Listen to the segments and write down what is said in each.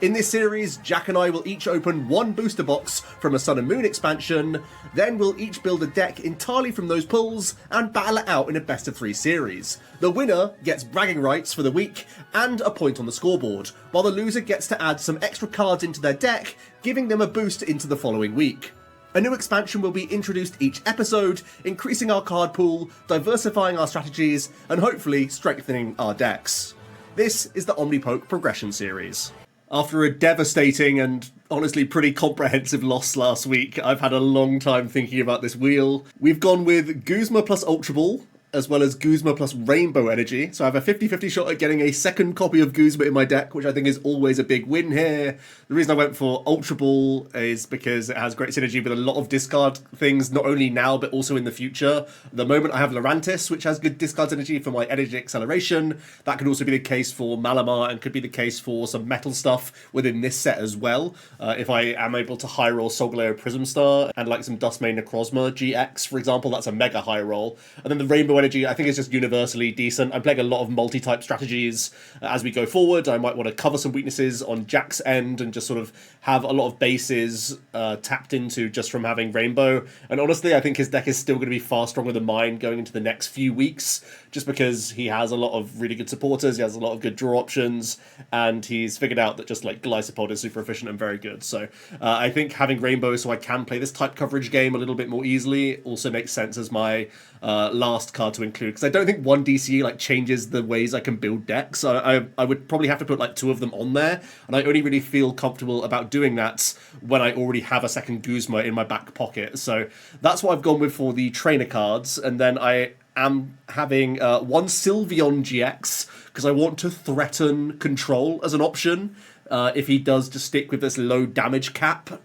In this series, Jack and I will each open one booster box from a Sun and Moon expansion, then we'll each build a deck entirely from those pulls and battle it out in a best of 3 series. The winner gets bragging rights for the week and a point on the scoreboard, while the loser gets to add some extra cards into their deck, giving them a boost into the following week. A new expansion will be introduced each episode, increasing our card pool, diversifying our strategies, and hopefully strengthening our decks. This is the OmniPoke Progression Series. After a devastating and honestly pretty comprehensive loss last week, I've had a long time thinking about this wheel. We've gone with Guzma plus Ultra Ball, as well as Guzma plus Rainbow Energy. So I have a 50-50 shot at getting a second copy of Guzma in my deck, which I think is always a big win here. The reason I went for Ultra Ball is because it has great synergy with a lot of discard things, not only now, but also in the future. At the moment, I have Lurantis, which has good discard synergy for my Energy Acceleration. That could also be the case for Malamar, and could be the case for some metal stuff within this set as well. If I am able to high roll Solgaleo Prism Star, and like some Dustmane Necrozma GX, for example, that's a mega high roll. And then the Rainbow Energy, I think, is just universally decent. I'm playing a lot of multi-type strategies as we go forward. I might want to cover some weaknesses on Jack's end and just sort of have a lot of bases tapped into just from having Rainbow. And honestly, I think his deck is still going to be far stronger than mine going into the next few weeks, just because he has a lot of really good supporters, he has a lot of good draw options, and he's figured out that just like Glycopod is super efficient and very good. So I think having Rainbow so I can play this type coverage game a little bit more easily also makes sense as my last card to include, because I don't think one DCE like changes the ways I can build decks. I would probably have to put like 2 of them on there, and I only really feel comfortable about doing that when I already have a second Guzma in my back pocket. So that's what I've gone with for the trainer cards, and then I am having one Sylveon GX because I want to threaten control as an option. If he does just stick with this low damage cap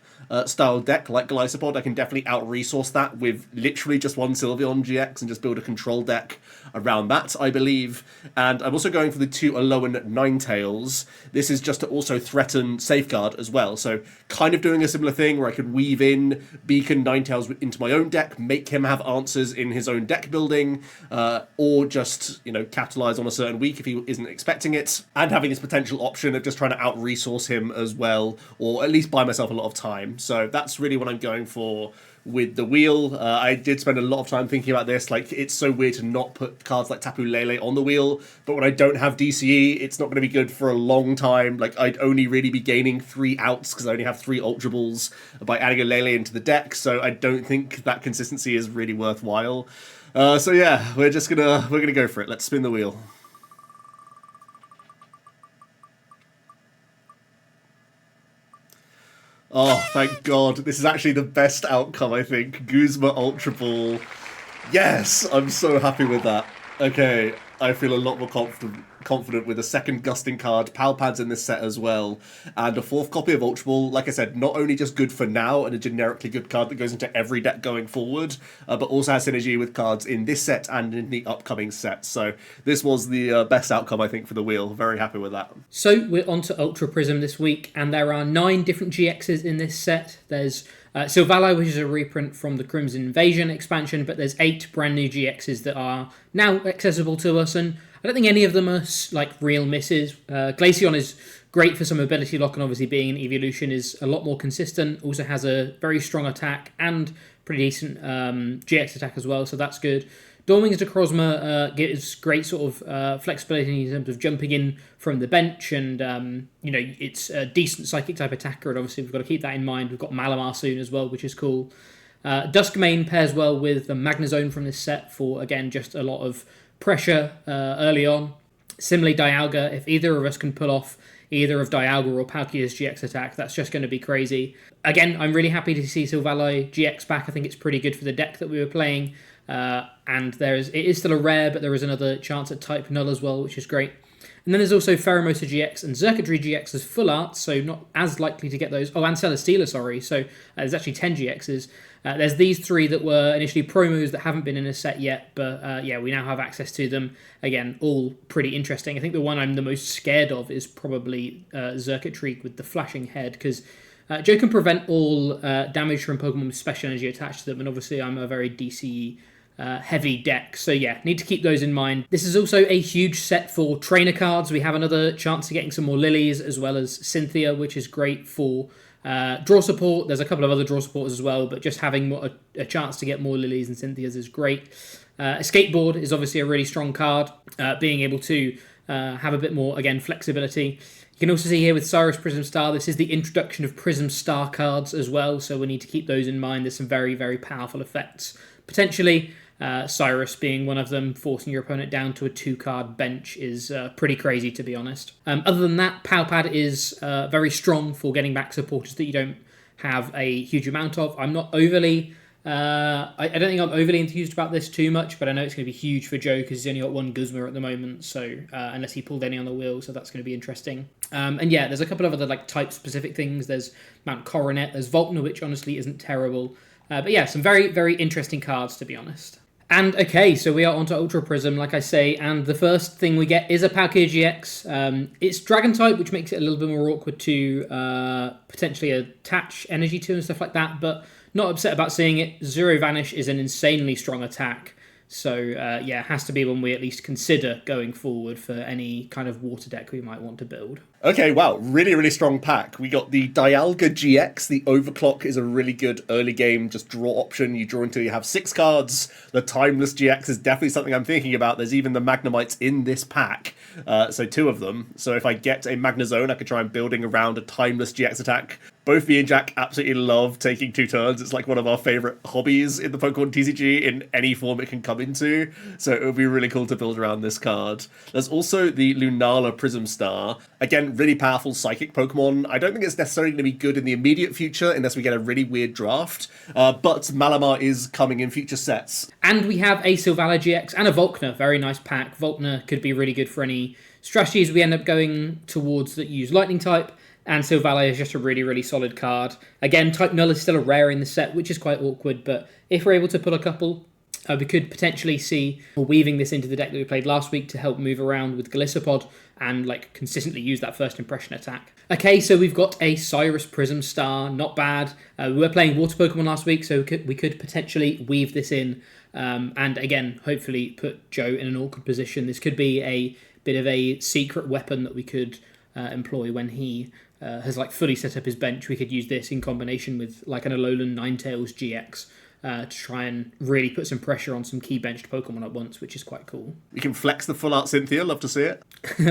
style deck like Glycopod, I can definitely out-resource that with literally just one Sylveon GX and just build a control deck around that, I believe. And I'm also going for the 2 Alolan Ninetales. This is just to also threaten Safeguard as well, so kind of doing a similar thing where I could weave in Beacon Ninetales into my own deck, make him have answers in his own deck building, or just, you know, capitalize on a certain week if he isn't expecting it, and having this potential option of just trying to out-resource him as well, or at least buy myself a lot of time. So that's really what I'm going for with the wheel. I did spend a lot of time thinking about this. Like, it's so weird to not put cards like Tapu Lele on the wheel, but when I don't have DCE, it's not going to be good for a long time. Like, I'd only really be gaining 3 outs because I only have 3 Ultra Balls by adding a Lele into the deck, so I don't think that consistency is really worthwhile. So yeah, we're gonna go for it. Let's spin the wheel. Oh, thank God. This is actually the best outcome, I think. Guzma Ultra Ball. Yes, I'm so happy with that. Okay, I feel a lot more confident with a second Gusting card, Palpad's in this set as well, and a 4th copy of Ultra Ball. Like I said, not only just good for now and a generically good card that goes into every deck going forward, but also has synergy with cards in this set and in the upcoming set. So this was the best outcome, I think, for the wheel. Very happy with that. So we're on to Ultra Prism this week, and there are 9 different GXs in this set. There's Silvally, which is a reprint from the Crimson Invasion expansion, but there's 8 brand new GXs that are now accessible to us, and I don't think any of them are like real misses. Glaceon is great for some ability lock, and obviously being an evolution is a lot more consistent. Also has a very strong attack and pretty decent GX attack as well, so that's good. Dorming's Necrozma gives great sort of flexibility in terms of jumping in from the bench, and it's a decent psychic type attacker, and obviously we've got to keep that in mind. We've got Malamar soon as well, which is cool. Duskmane pairs well with the Magnezone from this set for, again, just a lot of pressure early on. Similarly, Dialga, if either of us can pull off either of Dialga or Palkia's GX attack, that's just going to be crazy. Again, I'm really happy to see Silvally GX back. I think it's pretty good for the deck that we were playing. And it is still a rare, but there is another chance at type null as well, which is great. And then there's also Pheromosa GX and Circuitry GX as full art, so not as likely to get those. Oh, and Celesteela, sorry. So there's actually 10 GXs. There's these 3 that were initially promos that haven't been in a set yet, but we now have access to them. Again, all pretty interesting. I think the one I'm the most scared of is probably Circuitry with the flashing head, because Joe can prevent all damage from Pokemon with special energy attached to them, and obviously I'm a very DCE heavy deck. So yeah, need to keep those in mind. This is also a huge set for trainer cards. We have another chance of getting some more lilies, as well as Cynthia, which is great for draw support. There's a couple of other draw supporters as well, but just having a chance to get more lilies and Cynthias is great. A skateboard is obviously a really strong card, being able to have a bit more, again, flexibility. You can also see here with Cyrus Prism Star, this is the introduction of Prism Star cards as well, so we need to keep those in mind. There's some very, very powerful effects. Potentially, Cyrus being one of them, forcing your opponent down to a 2-card bench is pretty crazy, to be honest. Other than that, Powpad is very strong for getting back supporters that you don't have a huge amount of. I'm not overly... I don't think I'm overly enthused about this too much, but I know it's going to be huge for Joe because he's only got one Guzma at the moment, so unless he pulled any on the wheel, so that's going to be interesting. And yeah, there's a couple of other like type-specific things. There's Mount Coronet, there's Volkner, which honestly isn't terrible. But yeah, some very, very interesting cards, to be honest. And okay, so we are onto Ultra Prism, like I say, and the first thing we get is a Palkia GX. It's Dragon type, which makes it a little bit more awkward to potentially attach energy to and stuff like that, but not upset about seeing it. Zero Vanish is an insanely strong attack, so yeah, it has to be one we at least consider going forward for any kind of water deck we might want to build. Okay, wow, really, really strong pack. We got the Dialga GX. The Overclock is a really good early game just draw option. You draw until you have 6 cards. The Timeless GX is definitely something I'm thinking about. There's even the Magnemites in this pack, so 2 of them. So if I get a Magnezone, I could try and building around a Timeless GX attack. Both me and Jack absolutely love taking 2 turns. It's like one of our favourite hobbies in the Pokemon TCG in any form it can come into. So it would be really cool to build around this card. There's also the Lunala Prism Star. Again, really powerful psychic Pokemon. I don't think it's necessarily going to be good in the immediate future unless we get a really weird draft. But Malamar is coming in future sets. And we have a Sylvala GX and a Volkner. Very nice pack. Volkner could be really good for any strategies we end up going towards that use Lightning type. And Sylvala is just a really, really solid card. Again, Type Null is still a rare in the set, which is quite awkward, but if we're able to pull a couple, we could potentially see weaving this into the deck that we played last week to help move around with Galissapod and like consistently use that first impression attack. Okay, so we've got a Cyrus Prism Star, not bad. We were playing Water Pokemon last week, so we could potentially weave this in and again, hopefully put Joe in an awkward position. This could be a bit of a secret weapon that we could employ when he has like fully set up his bench. We could use this in combination with like an Alolan Ninetales GX to try and really put some pressure on some key benched Pokemon at once, which is quite cool. We can flex the full art Cynthia, love to see it.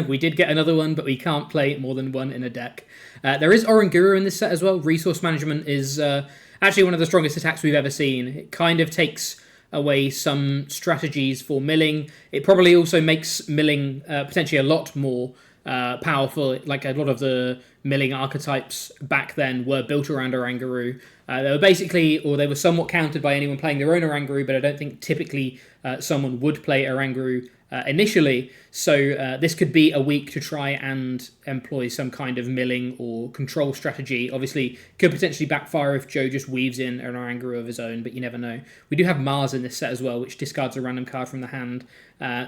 We did get another one, but we can't play more than one in a deck. There is Oranguru in this set as well. Resource Management is actually one of the strongest attacks we've ever seen. It kind of takes away some strategies for milling. It probably also makes milling potentially a lot more powerful. Like a lot of the milling archetypes back then were built around Oranguru. They were basically, or they were somewhat countered by anyone playing their own Oranguru, but I don't think typically someone would play Oranguru initially. So this could be a week to try and employ some kind of milling or control strategy. Obviously, could potentially backfire if Joe just weaves in an Oranguru of his own, but you never know. We do have Mars in this set as well, which discards a random card from the hand.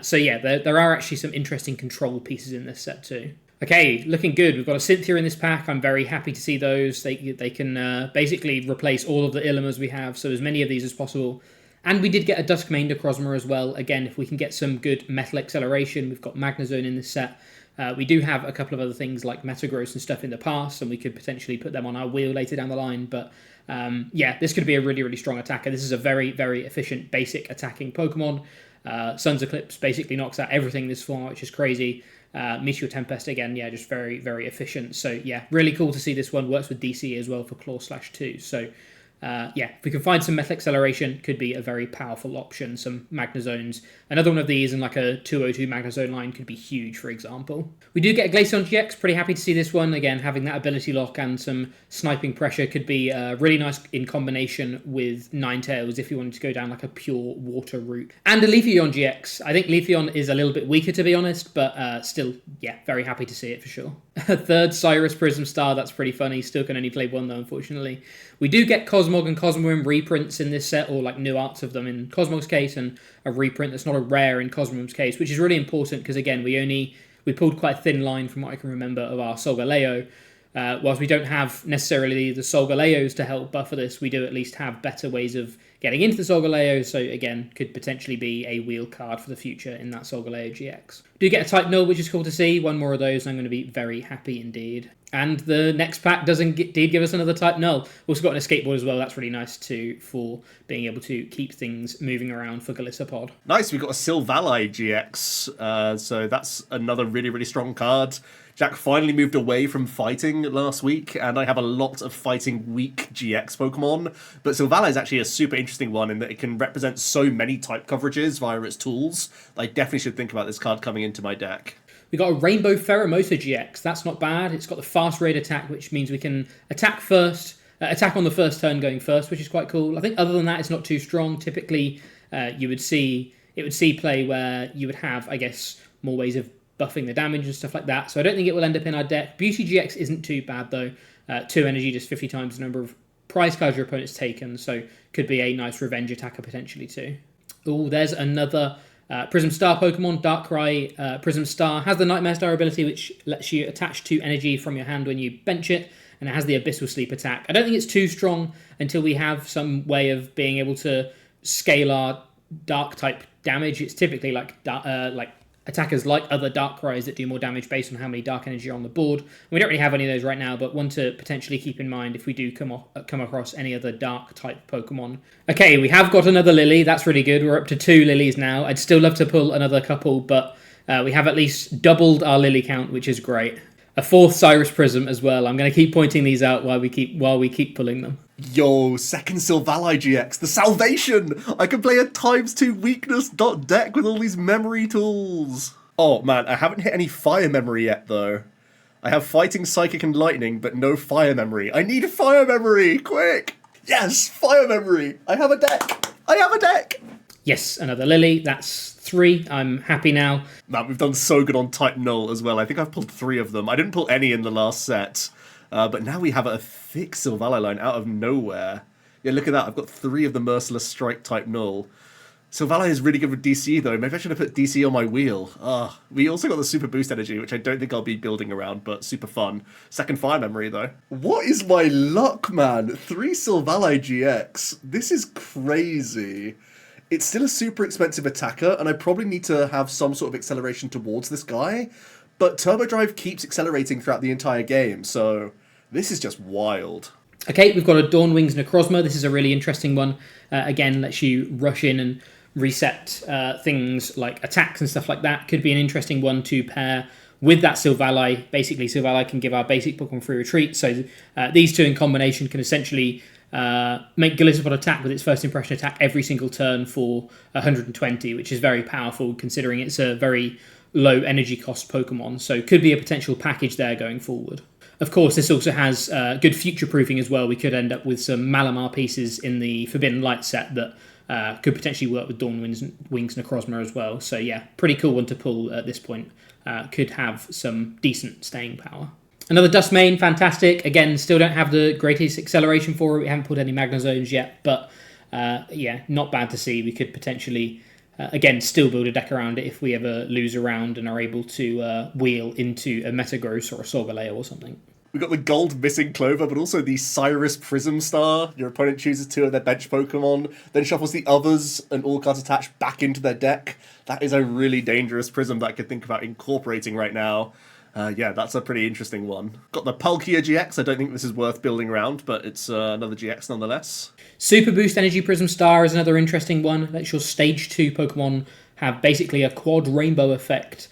So yeah, there are actually some interesting control pieces in this set too. Okay, looking good. We've got a Cynthia in this pack. I'm very happy to see those. They can basically replace all of the Illimas we have, so as many of these as possible. And we did get a Duskmane Necrozma as well. Again, if we can get some good Metal Acceleration, we've got Magnezone in this set. We do have a couple of other things like Metagross and stuff in the past, and we could potentially put them on our wheel later down the line. But yeah, this could be a really, really strong attacker. This is a very, very efficient basic attacking Pokemon. Sun's Eclipse basically knocks out everything in this form, which is crazy. Meteor Tempest, again, yeah, just very, very efficient. So yeah, really cool to see this one. Works with DC as well for Claw/2. So yeah, if we can find some Metal Acceleration, could be a very powerful option. Some Magnezones. Another one of these and like a 202 Magnezone line could be huge, for example. We do get a Glaceon GX. Pretty happy to see this one. Again, having that ability lock and some sniping pressure could be really nice in combination with Ninetales if you wanted to go down like a pure water route. And a Leafeon GX. I think Leafeon is a little bit weaker, to be honest, but still, yeah, very happy to see it for sure. A third Cyrus Prism Star. That's pretty funny. Still can only play one though, unfortunately. We do get Cosmog and Cosmoem reprints in this set, or like new arts of them in Cosmog's case, and a reprint that's not a rare in Cosmoem's case, which is really important because again, we pulled quite a thin line from what I can remember of our Solgaleo. whilst we don't have necessarily the Solgaleos to help buffer this, we do at least have better ways of getting into the Solgaleo, so again, could potentially be a wheel card for the future in that Solgaleo GX. Do get a type null, which is cool to see. One more of those, and I'm going to be very happy indeed. And the next pack does indeed give us another type null. Also got an escape board as well. That's really nice too for being able to keep things moving around for Galissapod. Nice, we've got a Silvally GX, so that's another really, really strong card. Jack finally moved away from fighting last week, and I have a lot of fighting weak GX Pokemon, but Silvally is actually a super interesting one in that it can represent so many type coverages via its tools. I definitely should think about this card coming into my deck. We got a Rainbow Pheromosa GX. That's not bad. It's got the fast raid attack, which means we can attack first, attack on the first turn going first, which is quite cool. I think other than that, it's not too strong. Typically, it would see play where you would have, I guess, more ways of buffing the damage and stuff like that. So I don't think it will end up in our deck. Beauty GX isn't too bad though. 2 energy, just 50 times the number of prize cards your opponent's taken. So could be a nice revenge attacker potentially too. Oh, there's another Prism Star Pokemon. Darkrai Prism Star has the Nightmare Star ability, which lets you attach 2 energy from your hand when you bench it, and it has the Abyssal Sleep attack. I don't think it's too strong until we have some way of being able to scale our dark type damage. It's typically like attackers like other Darkrai's that do more damage based on how many dark energy are on the board. We don't really have any of those right now, but one to potentially keep in mind if we do come across any other dark type Pokemon. Okay, we have got another Lily. That's really good. We're up to 2 Lilies now. I'd still love to pull another couple, but we have at least doubled our Lily count, which is great. A 4th Cyrus Prism as well. I'm going to keep pointing these out while we keep pulling them. Yo, second Silvally GX, the salvation! I can play a ×2 weakness deck with all these memory tools. Oh man, I haven't hit any fire memory yet though. I have fighting, psychic, and lightning, but no fire memory. I need fire memory, quick! Yes, fire memory! I have a deck! I have a deck! Yes, another Lily. That's 3. I'm happy now. Man, we've done so good on type null as well. I think I've pulled 3 of them. I didn't pull any in the last set. But now we have a thick Silvally line out of nowhere. Yeah, look at that. I've got 3 of the Merciless Strike type null. Silvally is really good with DC, though. Maybe I should have put DC on my wheel. We also got the Super Boost Energy, which I don't think I'll be building around, but super fun. Second Fire Memory, though. What is my luck, man? 3 Silvally GX. This is crazy. It's still a super expensive attacker, and I probably need to have some sort of acceleration towards this guy. But Turbo Drive keeps accelerating throughout the entire game, so this is just wild. Okay, we've got a Dawn Wings Necrozma. This is a really interesting one. Again, lets you rush in and reset things like attacks and stuff like that. Could be an interesting one to pair with that Silvally. Basically, Silvally can give our basic Pokemon free retreat, so these two in combination can essentially make Galissapod attack with its first impression attack every single turn for 120, which is very powerful considering it's a very low energy cost Pokemon, so could be a potential package there going forward. Of course, this also has good future proofing as well. We could end up with some Malamar pieces in the Forbidden Light set that could potentially work with Dawn Wings Necrozma as well. So yeah, pretty cool one to pull at this point. Could have some decent staying power. Another Dustmane, fantastic. Again, still don't have the greatest acceleration for it. We haven't pulled any Magnazones yet, but yeah, not bad to see. We could potentially again, still build a deck around it if we ever lose a round and are able to wheel into a Metagross or a Solgaleo or something. We've got the gold missing Clover, but also the Cyrus Prism Star. Your opponent chooses 2 of their bench Pokemon, then shuffles the others and all cards attached back into their deck. That is a really dangerous Prism that I could think about incorporating right now. Yeah, that's a pretty interesting one. Got the Palkia GX. I don't think this is worth building around, but it's another GX nonetheless. Super Boost Energy Prism Star is another interesting one. Lets your Stage 2 Pokemon have basically a quad rainbow effect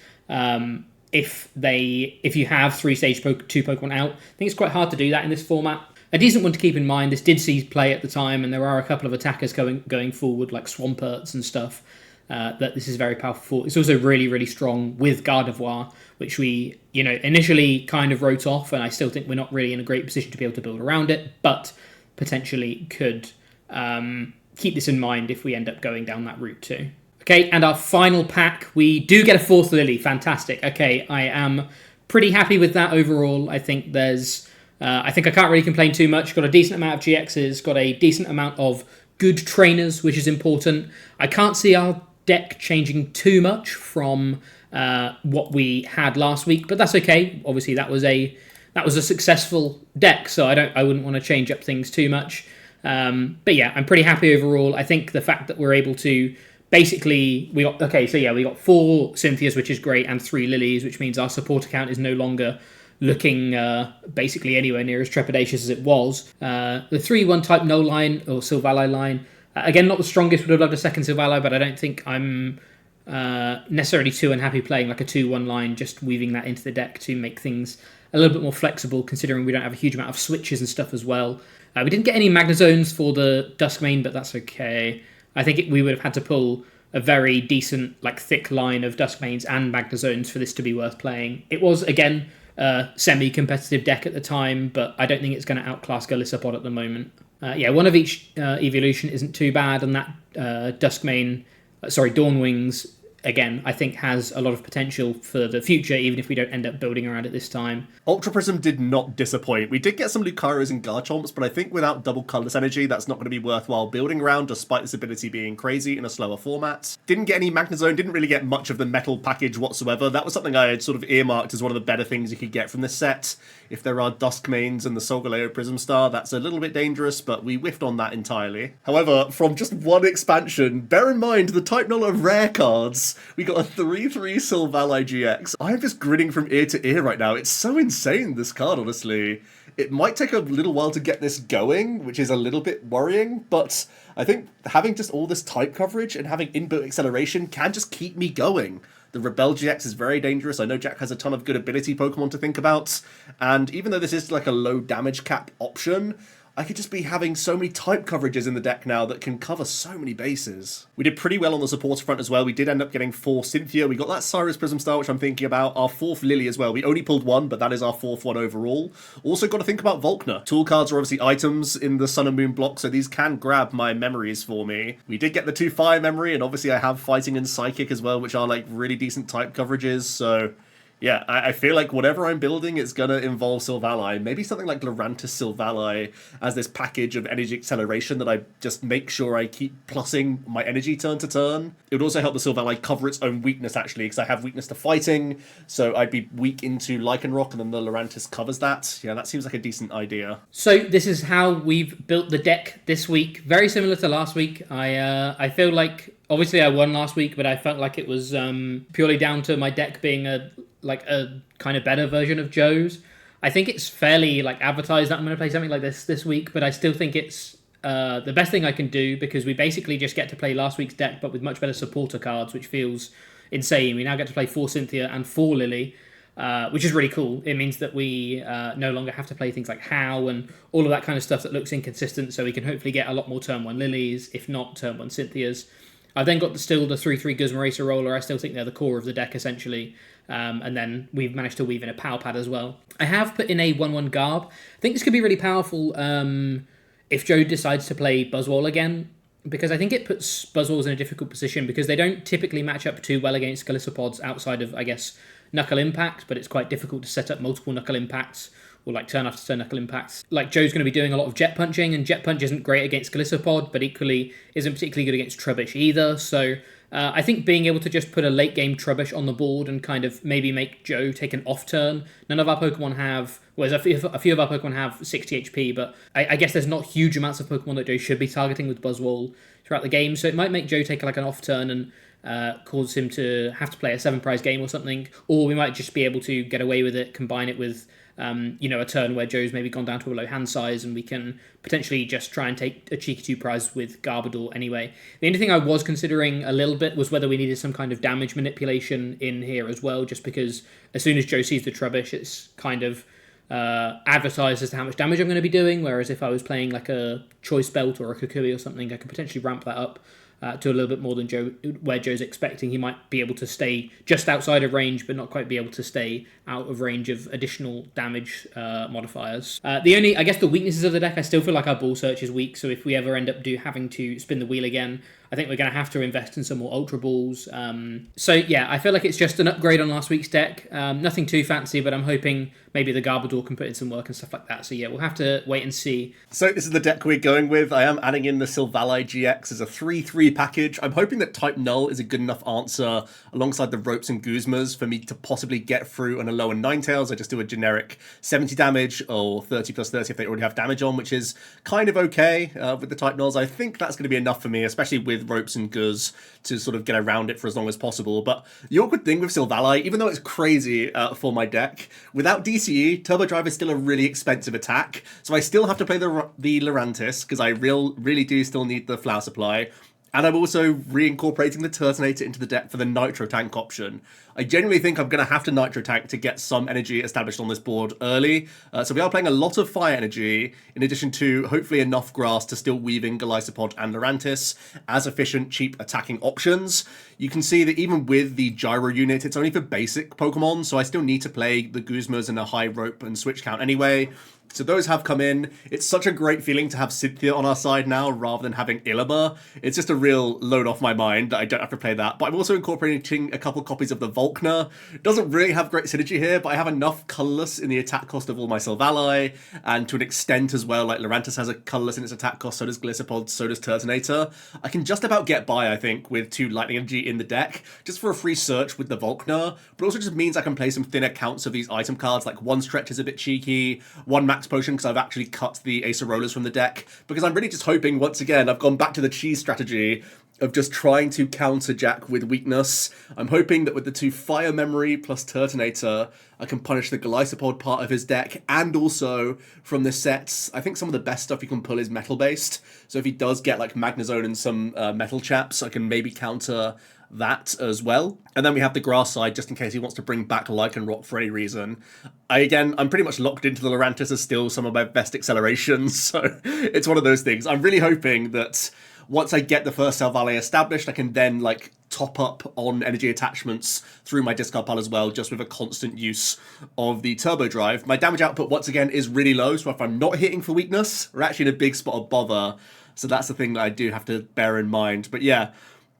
if you have 3 Stage 2 Pokemon out. I think it's quite hard to do that in this format. A decent one to keep in mind. This did see play at the time, and there are a couple of attackers going forward, like Swamperts and stuff. That this is very powerful for. It's also really, really strong with Gardevoir, which we, initially kind of wrote off, and I still think we're not really in a great position to be able to build around it, but potentially could keep this in mind if we end up going down that route too. Okay, and our final pack, we do get a 4th Lily. Fantastic. Okay, I am pretty happy with that overall. I think I can't really complain too much. Got a decent amount of GXs, got a decent amount of good trainers, which is important. I can't see our deck changing too much from what we had last week, but that's okay. Obviously, that was a that was a successful deck, so I wouldn't want to change up things too much. But yeah, I'm pretty happy overall. I think the fact that we're able to basically we got 4 Cynthias, which is great, and 3 Lilies, which means our support account is no longer looking basically anywhere near as trepidatious as it was. The 3-1 type no line or Sylvali line, again, not the strongest. Would have loved a second Sylvali, but I don't think I'm necessarily too unhappy playing like a 2-1 line, just weaving that into the deck to make things a little bit more flexible, considering we don't have a huge amount of switches and stuff as well. We didn't get any Magnazones for the Duskmane, but that's okay. I think we would have had to pull a very decent, like, thick line of Duskmanes and Magnazones for this to be worth playing. It was, again, a semi-competitive deck at the time, but I don't think it's going to outclass Galissapod at the moment. One of each evolution isn't too bad, and that Dawnwings, again, I think has a lot of potential for the future, even if we don't end up building around it this time. Ultra Prism did not disappoint. We did get some Lucario's and Garchomps, but I think without double colourless energy, that's not going to be worthwhile building around, despite this ability being crazy in a slower format. Didn't get any Magnezone, didn't really get much of the metal package whatsoever. That was something I had sort of earmarked as one of the better things you could get from this set. If there are Duskmanes and the Solgaleo Prism Star, that's a little bit dangerous, but we whiffed on that entirely. However, from just one expansion, bear in mind the Type Null of rare cards, we got a 3/3 Sylvali GX. I'm just grinning from ear to ear right now. It's so insane, this card, honestly. It might take a little while to get this going, which is a little bit worrying, but I think having just all this type coverage and having inbuilt acceleration can just keep me going. The Rebel GX is very dangerous. I know Jack has a ton of good ability Pokemon to think about, and even though this is like a low damage cap option, I could just be having so many type coverages in the deck now that can cover so many bases. We did pretty well on the supporter front as well. We did end up getting 4 Cynthia. We got that Cyrus Prism Star, which I'm thinking about. Our 4th Lily as well. We only pulled 1, but that is our 4th one overall. Also got to think about Volkner. Tool cards are obviously items in the Sun and Moon block, so these can grab my memories for me. We did get the 2 Fire Memory, and obviously I have Fighting and Psychic as well, which are like really decent type coverages, so yeah, I feel like whatever I'm building, it's going to involve Sylvali. Maybe something like Lurantis Sylvali as this package of energy acceleration that I just make sure I keep plussing my energy turn to turn. It would also help the Sylvali cover its own weakness, actually, because I have weakness to fighting, so I'd be weak into Lycanroc, and then the Lurantis covers that. Yeah, that seems like a decent idea. So this is how we've built the deck this week. Very similar to last week. I feel like, obviously I won last week, but I felt like it was purely down to my deck being a kind of better version of Joe's. I think it's fairly advertised that I'm going to play something like this week, but I still think it's the best thing I can do, because we basically just get to play last week's deck but with much better supporter cards, which feels insane. We now get to play 4 Cynthia and 4 Lily, which is really cool. It means that we no longer have to play things like How and all of that kind of stuff that looks inconsistent, so we can hopefully get a lot more turn 1 Lilies, if not turn 1 Cynthias. I've then got still the 3/3 Guzma Racer Roller. I still think they're the core of the deck, essentially. And then we've managed to weave in a Power Pad as well. I have put in a 1/1 Garb. I think this could be really powerful if Joe decides to play Buzzwole again, because I think it puts Buzzwoles in a difficult position, because they don't typically match up too well against Galissapods outside of, I guess, Knuckle Impact, but it's quite difficult to set up multiple Knuckle Impacts, or turn after turn Knuckle Impacts. Joe's going to be doing a lot of Jet Punching, and Jet Punch isn't great against Galissapod, but equally isn't particularly good against Trubbish either, so I think being able to just put a late game Trubbish on the board and kind of maybe make Joe take an off turn. None of our Pokemon have, whereas a few of our Pokemon have 60 HP, but I guess there's not huge amounts of Pokemon that Joe should be targeting with Buzzwole throughout the game, so it might make Joe take an off turn and cause him to have to play a 7-prize game or something, or we might just be able to get away with it, combine it with a turn where Joe's maybe gone down to a low hand size, and we can potentially just try and take a cheeky 2-prize with Garbodor anyway. The only thing I was considering a little bit was whether we needed some kind of damage manipulation in here as well, just because as soon as Joe sees the Trubbish, it's kind of advertised as to how much damage I'm going to be doing, whereas if I was playing a Choice Belt or a Kukui or something, I could potentially ramp that up to a little bit more than where Joe's expecting. He might be able to stay just outside of range, but not quite be able to stay out of range of additional damage modifiers. The weaknesses of the deck, I still feel like our Ball Search is weak, so if we ever end up having to spin the wheel again, I think we're going to have to invest in some more Ultra Balls. So yeah, I feel like it's just an upgrade on last week's deck. Nothing too fancy, but I'm hoping maybe the Garbodor can put in some work and stuff like that. So yeah, we'll have to wait and see. So this is the deck we're going with. I am adding in the Silvally GX as a 3/3 package. I'm hoping that type Null is a good enough answer alongside the Ropes and Guzmas for me to possibly get through on a lower Ninetales. I just do a generic 70 damage or 30 plus 30 if they already have damage on, which is kind of okay with the type Nulls. I think that's going to be enough for me, especially with Ropes and Guz, to sort of get around it for as long as possible. But the awkward thing with Silvally, even though it's crazy for my deck, without DCE, Turbo Drive is still a really expensive attack. So I still have to play the Lurantis, because I really do still need the Flower Supply. And I'm also reincorporating the Turtonator into the deck for the Nitro Tank option. I genuinely think I'm going to have to Nitro Tank to get some energy established on this board early. So we are playing a lot of Fire Energy, in addition to hopefully enough Grass to still weave in Golisopod and Lurantis as efficient, cheap attacking options. You can see that even with the Gyro unit, it's only for basic Pokemon, so I still need to play the Guzmas in a high rope and switch count anyway. So those have come in. It's such a great feeling to have Cynthia on our side now rather than having Illimer. It's just a real load off my mind that I don't have to play that. But I'm also incorporating a couple copies of the Volkner. Doesn't really have great synergy here, but I have enough colorless in the attack cost of all my Silvally, and to an extent as well, like Lurantis has a colorless in its attack cost, so does Glisopod, so does Turtonator. I can just about get by, I think, with 2 Lightning Energy in the deck, just for a free search with the Volkner, but also just means I can play some thinner counts of these item cards, like 1 Stretch is a bit cheeky, 1 Max Potion, because I've actually cut the Ace of Rollers from the deck, because I'm really just hoping, once again, I've gone back to the cheese strategy of just trying to counter Jack with weakness. I'm hoping that with the 2 Fire Memory plus Turtonator, I can punish the Golisopod part of his deck, and also from the sets, I think some of the best stuff you can pull is metal-based, so if he does get like Magnezone and some metal chaps, I can maybe counter that as well. And then we have the Grass side, just in case he wants to bring back Lycanroc for any reason. I'm pretty much locked into the Lurantis as still some of my best accelerations, so it's one of those things. I'm really hoping that once I get the first Silvally established, I can then like top up on energy attachments through my discard pile as well, just with a constant use of the Turbo Drive. My damage output, once again, is really low, so if I'm not hitting for weakness, we're actually in a big spot of bother. So that's the thing that I do have to bear in mind. But yeah,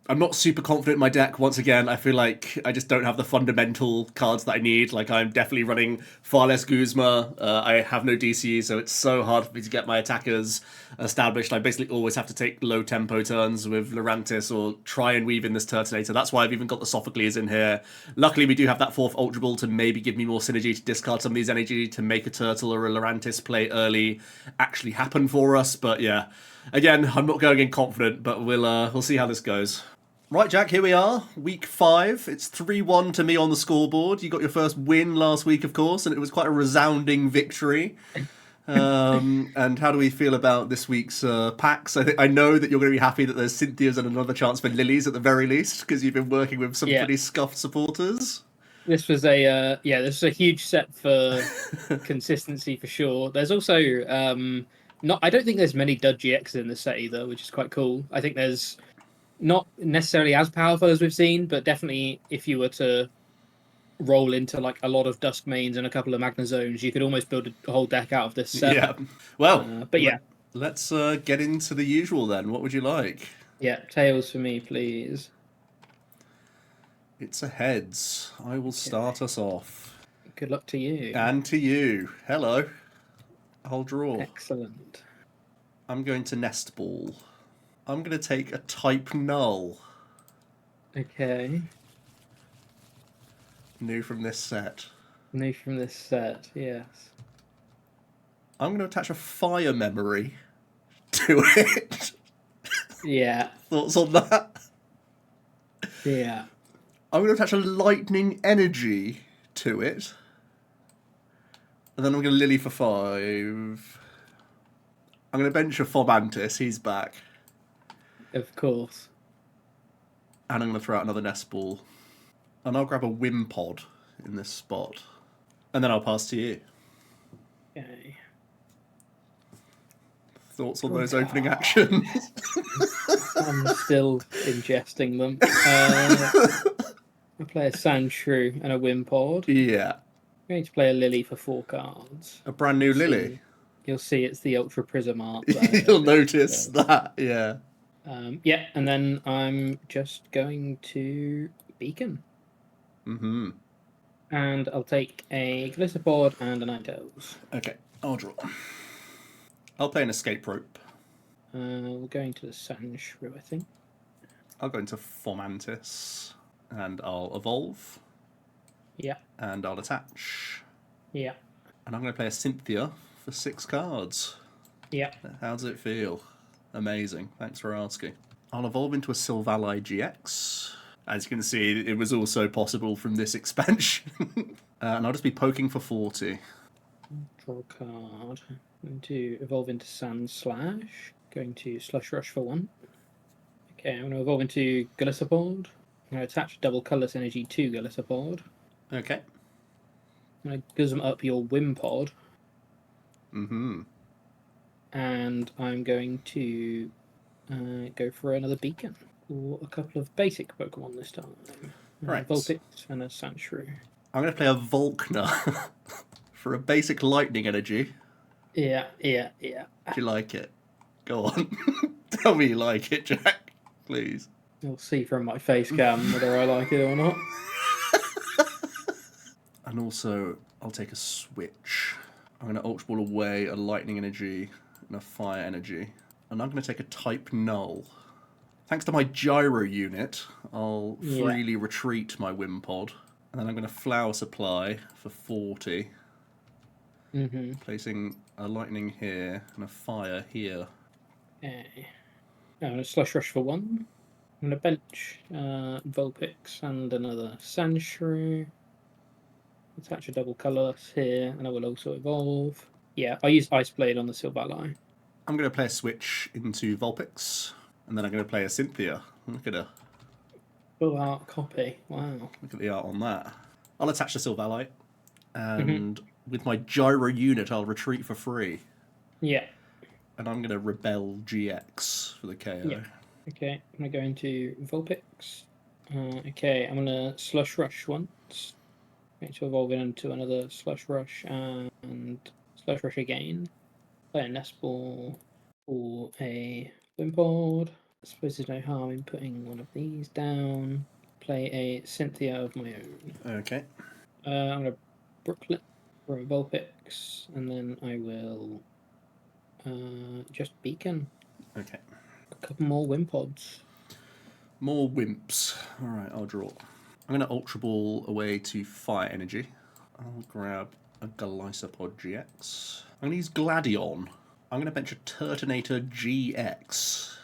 I'm not super confident in my deck. Once again, I feel like I just don't have the fundamental cards that I need. Like, I'm definitely running far less Guzma. I have no DCE, so it's so hard for me to get my attackers established. I basically always have to take low tempo turns with Lurantis or try and weave in this Turtonator. That's why I've even got the Sophocles in here. Luckily, we do have that 4th Ultra Ball to maybe give me more synergy to discard some of these energy to make a Turtle or a Lurantis play early actually happen for us. But yeah, again, I'm not going in confident, but we'll see how this goes. Right, Jack, here we are, week 5. It's 3-1 to me on the scoreboard. You got your first win last week, of course, and it was quite a resounding victory. And how do we feel about this week's packs? I know that you're going to be happy that there's Cynthia's and another chance for Lilies at the very least, because you've been working with some pretty scuffed supporters. This was a this was a huge set for consistency for sure. There's also I don't think there's many dud GXs in this set either, which is quite cool. I think there's not necessarily as powerful as we've seen, but definitely if you were to roll into like a lot of Dusk Mains and a couple of Magnezones, you could almost build a whole deck out of this set. Yeah. Well, but yeah. Let's get into the usual then. What would you like? Yeah, tails for me, please. It's a heads. I will start us off. Good luck to you. And to you. Hello. I'll draw. Excellent. I'm going to Nest Ball. I'm going to take a type Null. Okay. New from this set. New from this set, yes. I'm going to attach a Fire Memory to it. Yeah. Thoughts on that? Yeah. I'm going to attach a Lightning Energy to it. And then I'm going to Lily for 5. I'm going to bench a Fomantis. He's back. Of course. And I'm going to throw out another Nest Ball. And I'll grab a Wimpod in this spot. And then I'll pass to you. Okay. Thoughts on those opening actions? I'm still ingesting them. I play a Sandshrew and a Wimpod. Yeah. I'm going to play a Lily for 4 cards. A brand new Lily. You'll see it's the Ultra Prism art. You'll notice that, yeah. Yeah, and then I'm just going to beacon. Mm-hmm. And I'll take a Glitterboard and a Ninetales. Okay, I'll draw. I'll play an escape rope. We're going to the Sand Shrew, I think. I'll go into Formantis, and I'll evolve, Yeah, and I'll attach. yeah, And I'm going to play a Cynthia for 6 cards. yeah. How does it feel? Amazing. Thanks for asking. I'll evolve into a Sylvali GX. As you can see, it was also possible from this expansion. And I'll just be poking for 40. Draw a card. Going to evolve into Sand Slash. Going to Slush Rush for 1. Okay, I'm going to evolve into Glitterboard. I'm going to attach double colourless energy to Glitterboard. Okay. I'm going to Guzm up your Wimpod. Mm-hmm. And I'm going to go for another beacon. Or a couple of basic Pokemon this time. Right. Vulpix and a Sandshrew. I'm going to play a Volkner for a basic lightning energy. Yeah. Do you like it? Go on. Tell me you like it, Jack. Please. You'll see from my face cam whether I like it or not. And also, I'll take a switch. I'm going to Ultra Ball away a lightning energy and a fire energy. And I'm going to take a type null. Thanks to my gyro unit, I'll freely retreat my Wimpod. And then I'm going to flower supply for 40. Mm-hmm. Placing a lightning here and a fire here. Okay. I'm going to Slush Rush for 1. I'm going to bench Vulpix and another Sandshrew. Attach a double colourless here, and I will also evolve. Yeah, I use Ice Blade on the Sylvali. I'm going to play a switch into Vulpix. And then I'm going to play a Cynthia. Look at her. Full art copy. Wow. Look at the art on that. I'll attach the Sylvalite. And with my gyro unit, I'll retreat for free. Yeah. And I'm going to Rebel GX for the KO. Yeah. Okay, I'm going to go into Vulpix. Okay, I'm going to Slush Rush once. Going to evolve into another Slush Rush and Slush Rush again. Play a Nest Ball or a Wimpod. I suppose there's no harm in putting one of these down. Play a Cynthia of my own. Okay. I'm going to Brooklet for a Vulpix, and then I will just Beacon. Okay. A couple more Wimpods. More Wimps. Alright, I'll draw. I'm going to Ultra Ball away to Fire Energy. I'll grab a Golisopod GX. I'm going to use Gladion. I'm going to bench a Turtonator GX.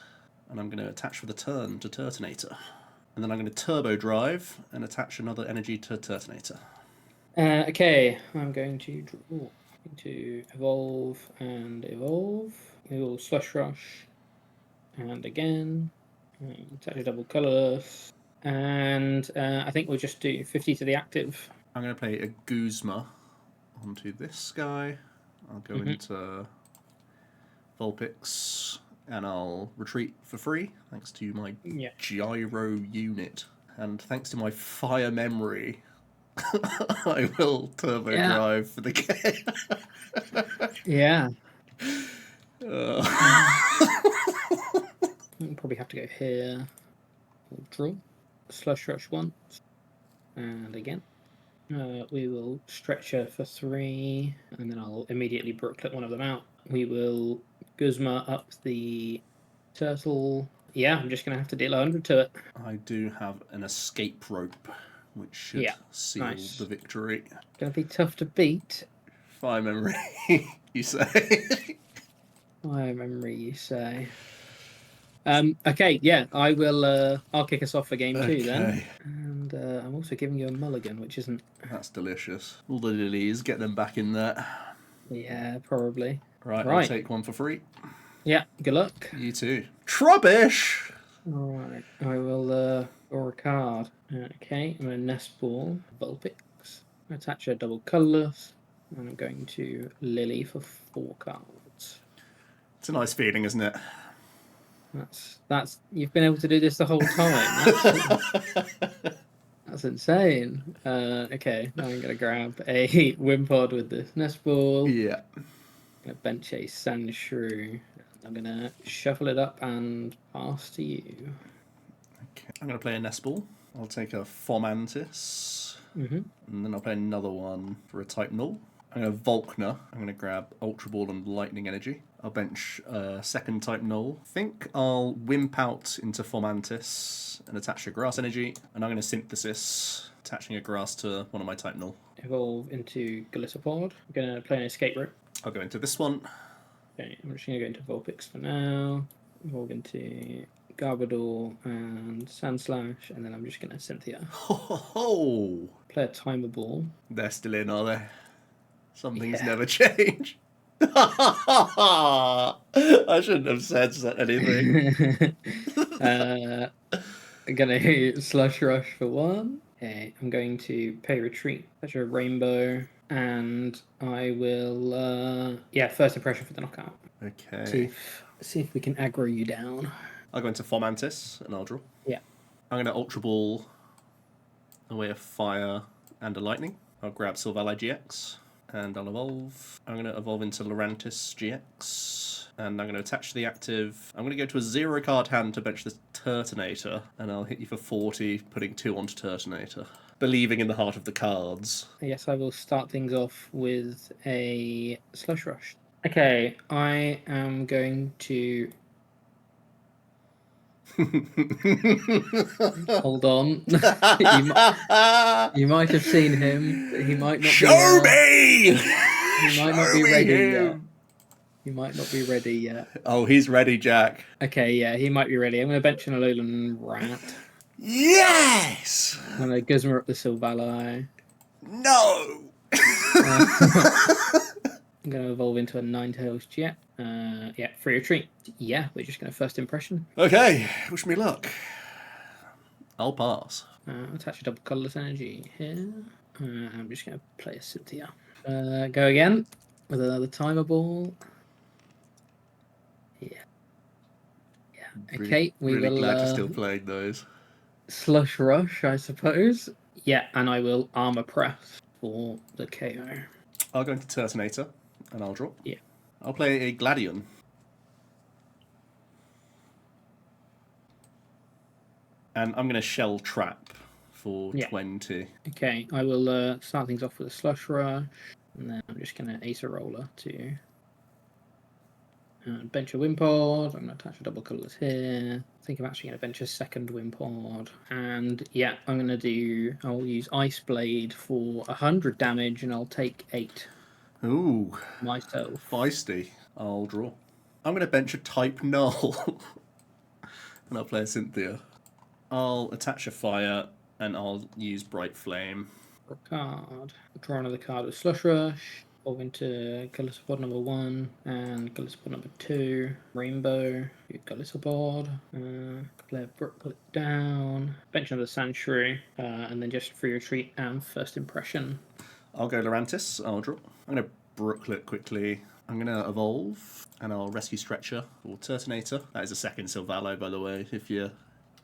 And I'm going to attach for the turn to Turtonator. And then I'm going to Turbo Drive and attach another energy to Turtonator. Okay, I'm going to draw. To evolve and evolve. We will Slush Rush. And again. Attach a double colourless. And I think we'll just do 50 to the active. I'm going to play a Guzma onto this guy. I'll go into Vulpix and I'll retreat for free thanks to my gyro unit. And thanks to my fire memory, I will turbo drive for the game. Yeah. We'll probably have to go here. We'll draw. Slush Rush once. And again. We will stretch her for 3, and then I'll immediately Brooklet one of them out. We will Guzma up the turtle. Yeah, I'm just going to have to deal 100 to it. I do have an escape rope, which should seal the victory. Going to be tough to beat. Fire memory, you say? Fire memory, you say. Okay, yeah, I will. I'll kick us off for game 2 then. And I'm also giving you a mulligan, which isn't. That's delicious. All the lilies, get them back in there. Yeah, probably. Right, I'll take one for free. Yeah, good luck. You too. Trubbish! Alright, I will draw a card. Okay, I'm going to Nest Ball, Vulpix. Attach a double colourless. And I'm going to Lily for 4 cards. It's a nice feeling, isn't it? That's you've been able to do this the whole time. That's insane. Okay, now I'm gonna grab a Wimpod with this Nest Ball. Yeah. I'm gonna bench a Sandshrew. I'm going to shuffle it up and pass to you. Okay. I'm going to play a nest ball. I'll take a Fomantis. Mm-hmm. And then I'll play another one for a type null. I'm going to Volkner. I'm going to grab Ultra Ball and Lightning Energy. I'll bench a second type null. I think I'll Wimp out into Fomantis and attach a Grass Energy. And I'm going to Synthesis, attaching a Grass to one of my type null. Evolve into Glisopod. I'm going to play an Escape Rope. I'll go into this one. Okay, I'm just going to go into Vulpix for now. Evolve into Garbodor and Sandslash, and then I'm just going to Cynthia. Ho ho ho! Play a Timer Ball. They're still in, are they? Something's Yeah. never changed. I shouldn't have said anything. I'm going to Slush Rush for 1. Okay, I'm going to Pay Retreat, fetch a Rainbow, and I will, First Impression for the knockout. Okay. See if we can aggro you down. I'll go into Fomantis and I'll draw. Yeah. I'm going to Ultra Ball away a Fire and a Lightning. I'll grab Silvally GX and I'll evolve. I'm going to evolve into Lurantis GX and I'm going to attach the active. I'm going to go to a 0-card hand to bench the Turtonator and I'll hit you for 40, putting 2 onto Turtonator. Believing in the heart of the cards. I guess I will start things off with a Slush Rush. Okay, I am going to... Hold on. you might have seen him. He might not Show me! He might not be ready yet. He might not be ready yet. Oh, he's ready, Jack. Okay, yeah, he might be ready. I'm going to bench an Alolan Rat. Yes! I'm going to Guzma up the Silvally. No! I'm going to evolve into a Ninetales Jet. Free retreat. Yeah, we're just going to First Impression. Okay, wish me luck. I'll pass. Attach a double colourless energy here. I'm just going to play a Cynthia. Go again with another Timer Ball. Yeah. Okay, we really will. Glad you're still playing those. Slush Rush, I suppose. Yeah, and I will Armor Press for the KO. I'll go into Turtonator and I'll draw. Yeah. I'll play a Gladion. And I'm going to Shell Trap for 20. Okay, I will start things off with a Slush Rush, and then I'm just going to Ace a Roller to bench a Wimpod. I'm going to attach a double colours here. I think I'm actually going to bench a second Wimpod. And yeah, I'll use Ice Blade for 100 damage, and I'll take 8. Ooh. Myself. Feisty. I'll draw. I'm going to bench a type null. And I'll play a Cynthia. I'll attach a Fire, and I'll use Bright Flame. Draw a card. Draw another card with Slush Rush. Evolve into Glisopod number 1 and Glisopod number 2. Rainbow. Glisopod. Play a Brooklet down. Bench another Sandshrew. And then just free retreat and First Impression. I'll go Lurantis. I'll draw. I'm going to Brooklet quickly. I'm going to evolve, and I'll Rescue Stretcher or Turtonator. That is a second Silvally, by the way, if you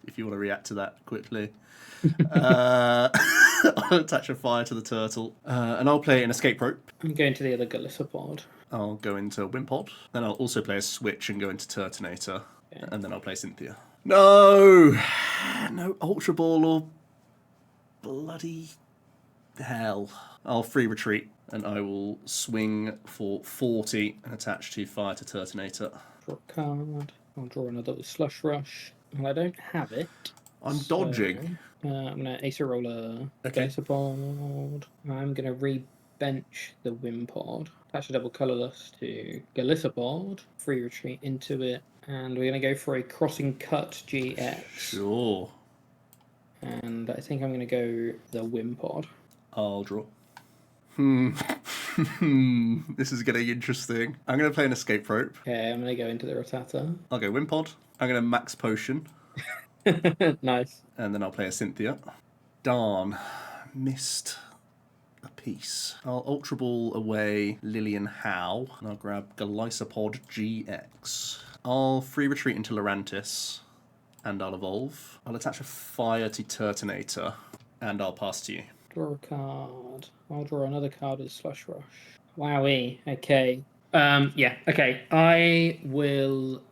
want to react to that quickly. I'll attach a Fire to the turtle, and I'll play an Escape Rope. I'm going to the other Glisopod. I'll go into Wimpod. Then I'll also play a Switch and go into Turtonator, and then I'll play Cynthia. No Ultra Ball or bloody hell. I'll free retreat, and I will swing for 40 and attach 2 Fire to Turtonator. Draw a card. I'll draw another Slush Rush. Well, I don't have it. I'm dodging. I'm going to Ace a Roller. Okay. Glisopod. I'm going to re-bench the Wimpod. Attach a double colourless to Glisopod. Free retreat into it. And we're going to go for a Crossing Cut GX. Sure. And I think I'm going to go the Wimpod. I'll draw. This is getting interesting. I'm going to play an Escape Rope. Okay, I'm going to go into the Rattata. I'll go Wimpod. I'm going to Max Potion. Nice. And then I'll play a Cynthia. Darn. Missed a piece. I'll Ultra Ball away Lillian Howe. And I'll grab Glisopod GX. I'll free retreat into Lurantis. And I'll evolve. I'll attach a Fire to Turtonator. And I'll pass to you. Draw a card. I'll draw another card with Slush Rush. Wowee. Okay. Yeah. Okay. I will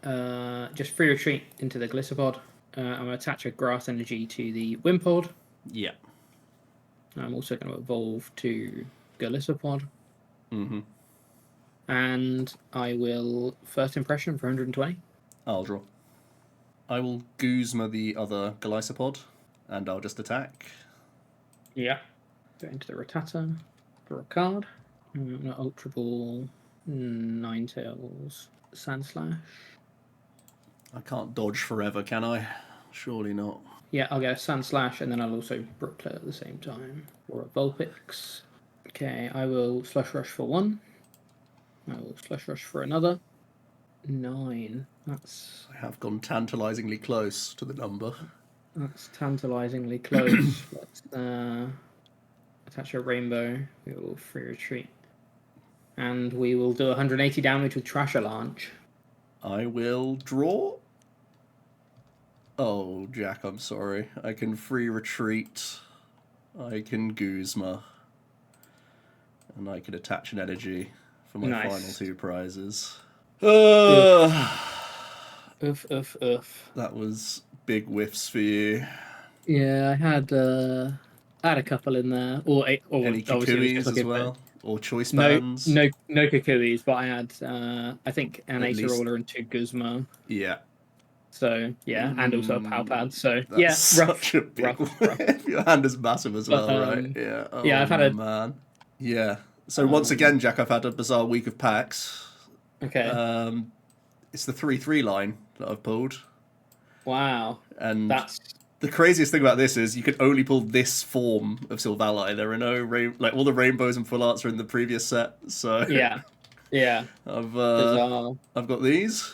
just free retreat into the Glissapod. I'm going to attach a grass energy to the Wimpod. Yeah. I'm also going to evolve to Galissapod. Mm-hmm. And I will first impression for 120. I'll draw. I will Guzma the other Galysopod, and I'll just attack. Yeah. Go into the Rattata for a card. Ultra Ball, Ninetales, Sandslash. I can't dodge forever, can I? Surely not. Yeah, I'll get a Sandslash, and then I'll also Brooklet at the same time. Or a Vulpix. Okay, I will Slush Rush for 1. I will Slush Rush for another. 9. That's I have gone tantalizingly close to the number. tantalizingly close. Let's attach a Rainbow. We will free retreat. And we will do 180 damage with Trash Launch. I will draw. Oh, Jack, I'm sorry. I can free retreat. I can Guzma. And I can attach an energy for my final 2 prizes. Oof. That was big whiffs for you. Yeah, I had a couple in there. Or Any Kikuis as well? Or choice bands? No Kikuis, but I had I think an At Ace least- Roller and 2 Guzma. Yeah. So yeah, and also a Palpad. So That's yeah, such a big rough. Your hand is massive as well, right? Yeah. Oh, yeah, I've had a man. Yeah. So once again, Jack, I've had a bizarre week of packs. Okay. It's the 3/3 line that I've pulled. Wow. And That's the craziest thing about this is you can only pull this form of Sylvalai. There are no all the rainbows and full arts are in the previous set. So yeah. I've got these,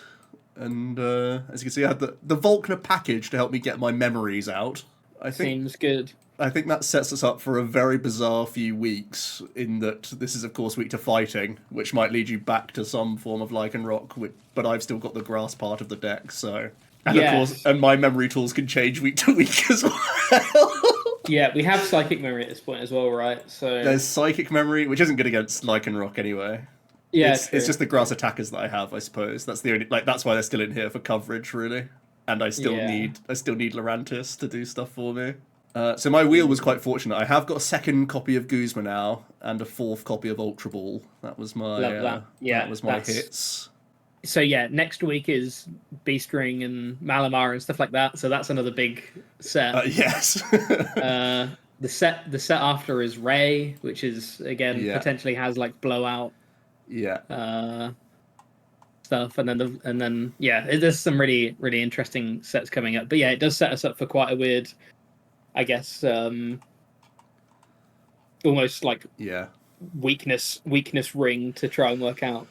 and as you can see, I had the Volkner package to help me get my memories out. I think Seems good. I think that sets us up for a very bizarre few weeks, in that this is, of course, week to fighting, which might lead you back to some form of Lycanroc, but I've still got the grass part of the deck, so... And Yes. of course, and my memory tools can change week to week as well. Yeah, we have Psychic Memory at this point as well, right? So There's Psychic Memory, which isn't good against Lycanroc anyway. yeah, It's just the grass attackers that I have, I suppose. That's the only... that's why they're still in here, for coverage, really. And I still need Lurantis to do stuff for me. So my wheel was quite fortunate. I have got a 2nd copy of Guzma now, and a 4th copy of Ultra Ball. That was my that was my hits. So yeah, next week is Beast Ring and Malamar and stuff like that. So that's another big set. Yes. The set after is Ray, which is again potentially has like blowout. Yeah. Stuff, and then there's some really interesting sets coming up. But yeah, it does set us up for quite a weird, I guess, almost like weakness ring to try and work out